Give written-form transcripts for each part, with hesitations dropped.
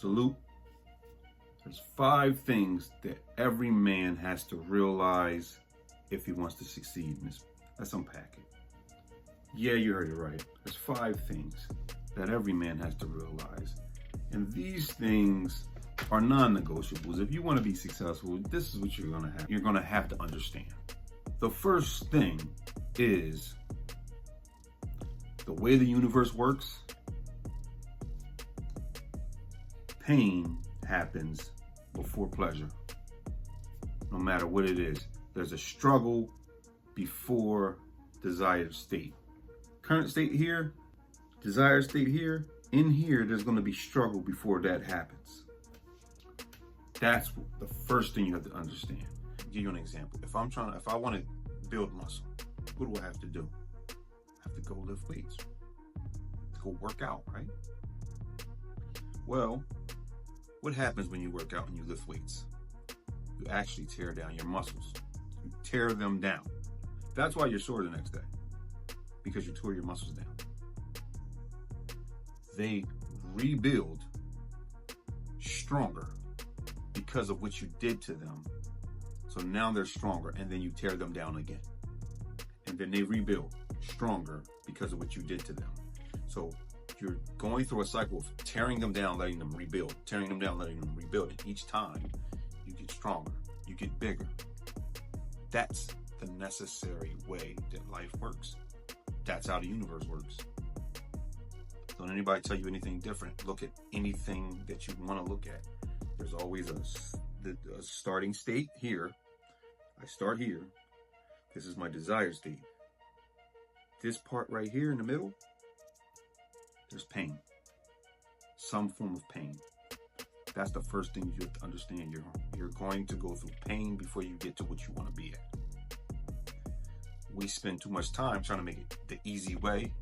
Salute. There's 5 things that every man has to realize if he wants to succeed in this. Let's unpack it. Yeah, you heard it right. There's 5 things that every man has to realize. And these things are non-negotiables. If you want to be successful, this is what you're going to have. You're going to have to understand. The first thing is the way the universe works. Pain happens before pleasure. No matter what it is, there's a struggle before desired state. Current state here, desired state here. In here, there's going to be struggle before that happens. That's the first thing you have to understand. I'll give you an example. If I want to build muscle, what do I have to do? I have to go lift weights. Go work out, right? Well, what happens when you work out and you lift weights? You actually tear down your muscles. You tear them down. That's why you're sore the next day, because you tore your muscles down. They rebuild stronger because of what you did to them. So now they're stronger, and then you tear them down again. And then they rebuild stronger because of what you did to them. So you're going through a cycle of tearing them down, letting them rebuild, tearing them down, letting them rebuild. And each time you get stronger, you get bigger. That's the necessary way that life works. That's how the universe works. Don't anybody tell you anything different. Look at anything that you want to look at. There's always a starting state here. I start here. This is my desired state. This part right here in the middle, there's pain. Some form of pain. That's the first thing you have to understand. You're going to go through pain before you get to what you want to be at. We spend too much time trying to make it the easy way,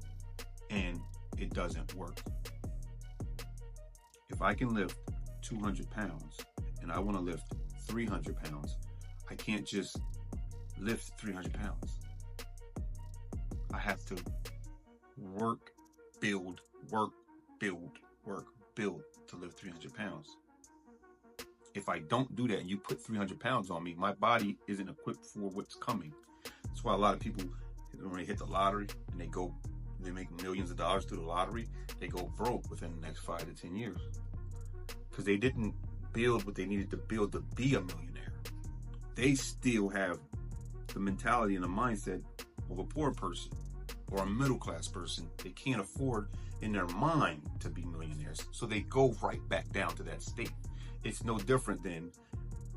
and it doesn't work. If I can lift 200 pounds and I want to lift 300 pounds, I can't just lift 300 pounds. I have to work, build to lift 300 pounds. If I don't do that and you put 300 pounds on me, my body isn't equipped for what's coming. That's why a lot of people, when they hit the lottery and they make millions of dollars through the lottery, they go broke within the next 5 to 10 years. Because they didn't build what they needed to build to be a millionaire. They still have the mentality and the mindset of a poor person or a middle class person. They can't afford in their mind to be millionaires. So they go right back down to that state. It's no different than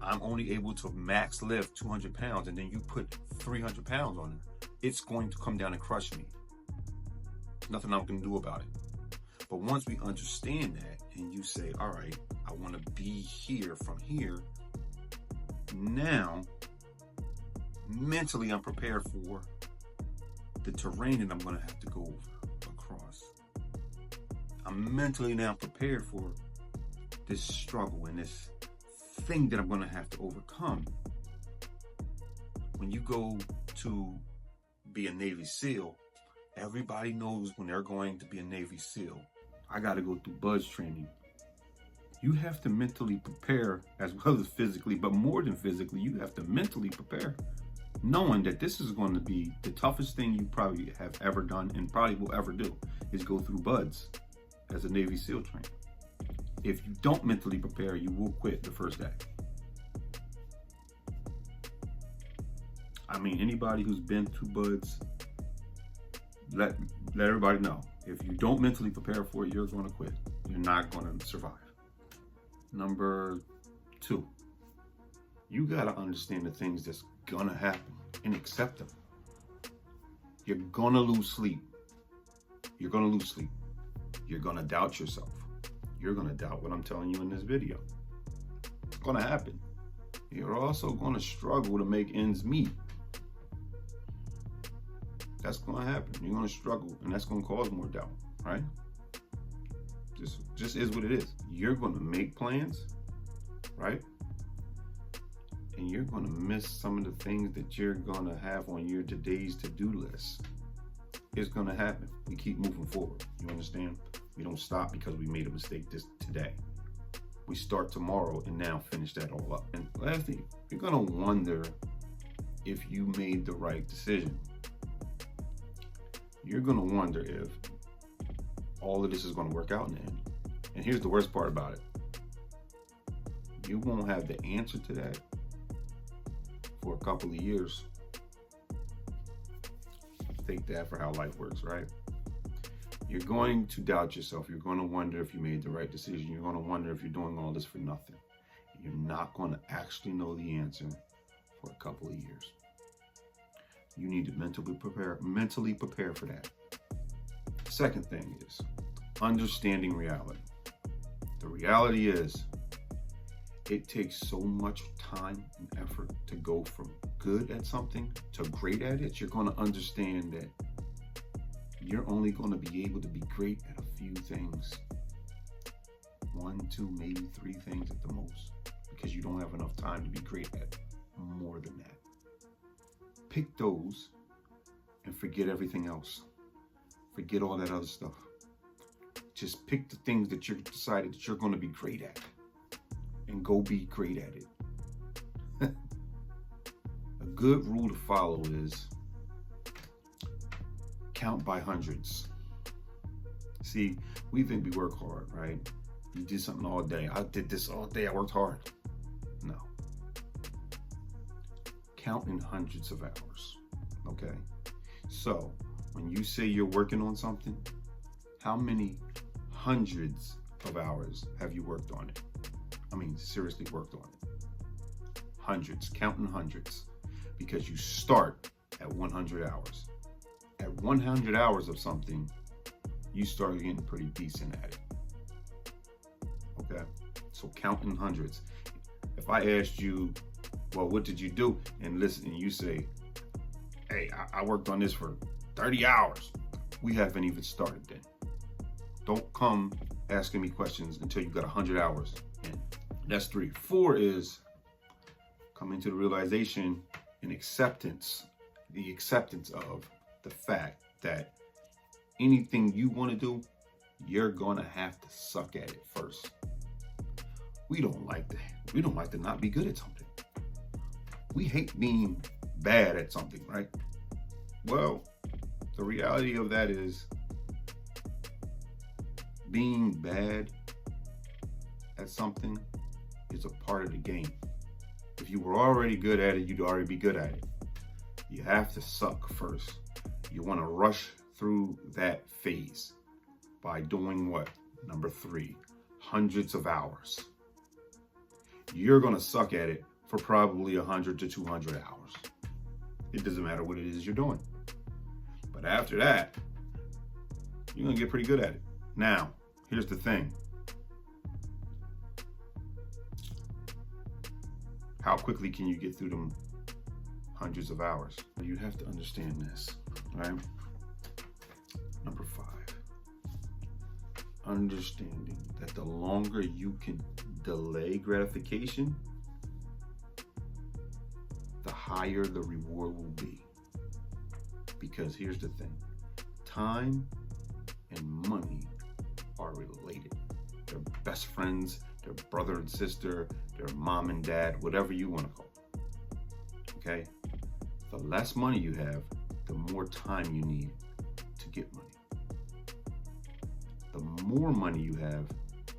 I'm only able to max lift 200 pounds and then you put 300 pounds on it. It's going to come down and crush me. Nothing I'm going to do about it. But once we understand that and you say, all right, I want to be here from here. Now, mentally I'm prepared for the terrain that I'm going to have to go across. I'm mentally now prepared for this struggle and this thing that I'm going to have to overcome. When you go to be a Navy SEAL, everybody knows when they're going to be a Navy SEAL, I got to go through BUDS training. You have to mentally prepare as well as physically, but more than physically, you have to mentally prepare, knowing that this is going to be the toughest thing you probably have ever done and probably will ever do, is go through BUDS as a Navy SEAL trainer. If you don't mentally prepare, you will quit the first day. I mean, anybody who's been through BUDS, let everybody know. If you don't mentally prepare for it, you're going to quit. You're not going to survive. Number 2, you got to understand the things that's going to happen and accept them. You're going to lose sleep. You're going to lose sleep. You're going to doubt yourself. You're going to doubt what I'm telling you in this video. It's going to happen. You're also going to struggle to make ends meet. That's going to happen. You're going to struggle, and that's going to cause more doubt, right? Just is what it is. You're going to make plans, right? And you're going to miss some of the things that you're going to have on your today's to-do list. It's going to happen. We keep moving forward. You understand? We don't stop because we made a mistake today. we start tomorrow and now finish that all up. And lastly, you're gonna wonder if you made the right decision. You're gonna wonder if all of this is gonna work out in the end. And here's the worst part about it. You won't have the answer to that for a couple of years. Take that for how life works, right? You're going to doubt yourself. You're going to wonder if you made the right decision. You're going to wonder if you're doing all this for nothing. You're not going to actually know the answer for a couple of years. You need to mentally prepare for that. Second thing is understanding reality. The reality is it takes so much time and effort to go from good at something to great at it. You're going to understand that you're only going to be able to be great at a few things. 1, 2, maybe 3 things at the most, because you don't have enough time to be great at more than that. Pick those and forget everything else. Forget all that other stuff. Just pick the things that you've decided that you're going to be great at and go be great at it. A good rule to follow is count by hundreds. See, we think we work hard, right? You did something all day. I did this all day. I worked hard. No. Count in hundreds of hours, okay? So when you say you're working on something, how many hundreds of hours have you worked on it? I mean, seriously worked on it. Hundreds, counting hundreds, because you start at 100 hours. At 100 hours of something, you start getting pretty decent at it. Okay? So counting hundreds. If I asked you, well, what did you do? And listen, and you say, hey, I worked on this for 30 hours. We haven't even started then. Don't come asking me questions until you got 100 hours in. That's 3. 4 is coming to the realization and acceptance, the acceptance of the fact that anything you want to do, you're gonna have to suck at it first. We don't like that. We don't like to not be good at something. We hate being bad at something, right? Well, the reality of that is being bad at something is a part of the game. If you were already good at it, you'd already be good at it. You have to suck first. You want to rush through that phase by doing what? Number 3, hundreds of hours. You're going to suck at it for probably 100 to 200 hours. It doesn't matter what it is you're doing. But after that, you're going to get pretty good at it. Now, here's the thing. How quickly can you get through them hundreds of hours? You have to understand this, right? Number 5, understanding that the longer you can delay gratification, the higher the reward will be. Because here's the thing, time and money are related. They're best friends, they're brother and sister, they're mom and dad, whatever you want to call it. Okay? The less money you have, the more time you need to get money. The more money you have,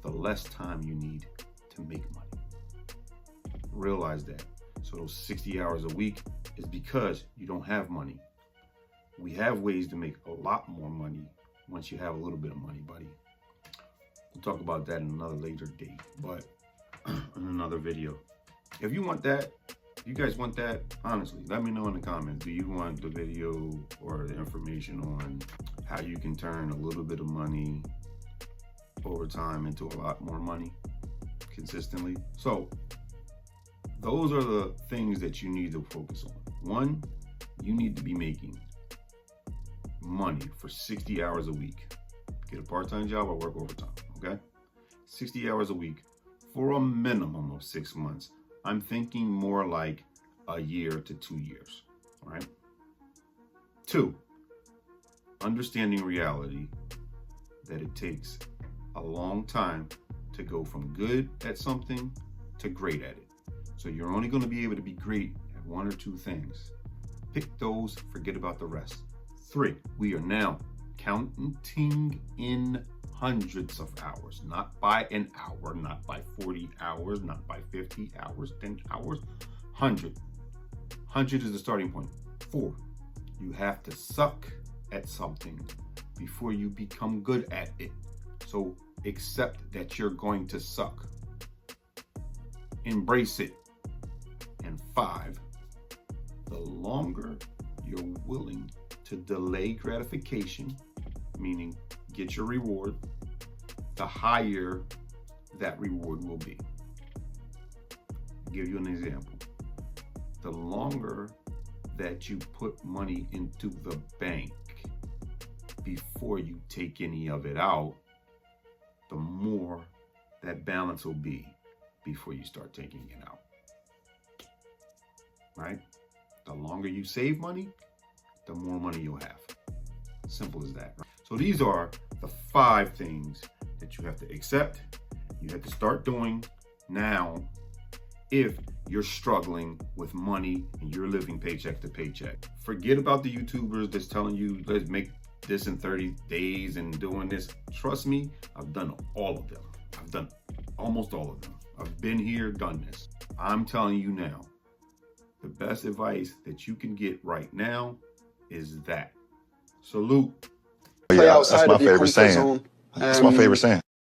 the less time you need to make money. Realize that. So those 60 hours a week is because you don't have money. We have ways to make a lot more money once you have a little bit of money, buddy. We'll talk about that in another later date, but in another video. If you want that, if you guys want that, honestly, let me know in the comments. Do you want the video or the information on how you can turn a little bit of money over time into a lot more money consistently? So those are the things that you need to focus on. 1, you need to be making money for 60 hours a week. Get a part-time job or work overtime, okay? 60 hours a week for a minimum of 6 months. I'm thinking more like a year to 2 years, all right? 2, understanding reality that it takes a long time to go from good at something to great at it. So you're only going to be able to be great at one or two things. Pick those, forget about the rest. 3, we are now counting in hundreds of hours, not by an hour, not by 40 hours, not by 50 hours, 10 hours, 100. 100 is the starting point. 4, you have to suck at something before you become good at it. So accept that you're going to suck. Embrace it. And 5, the longer you're willing to delay gratification, meaning get your reward, the higher that reward will be. I'll give you an example. The longer that you put money into the bank before you take any of it out, the more that balance will be before you start taking it out. Right? The longer you save money, the more money you'll have. Simple as that. Right? So these are the 5 things that you have to accept, you have to start doing now if you're struggling with money and you're living paycheck to paycheck. Forget about the YouTubers that's telling you, let's make this in 30 days and doing this. Trust me, I've done all of them. I've done almost all of them. I've been here, done this. I'm telling you now, the best advice that you can get right now is that. Salute. Yeah, that's my favorite saying. That's my favorite saying.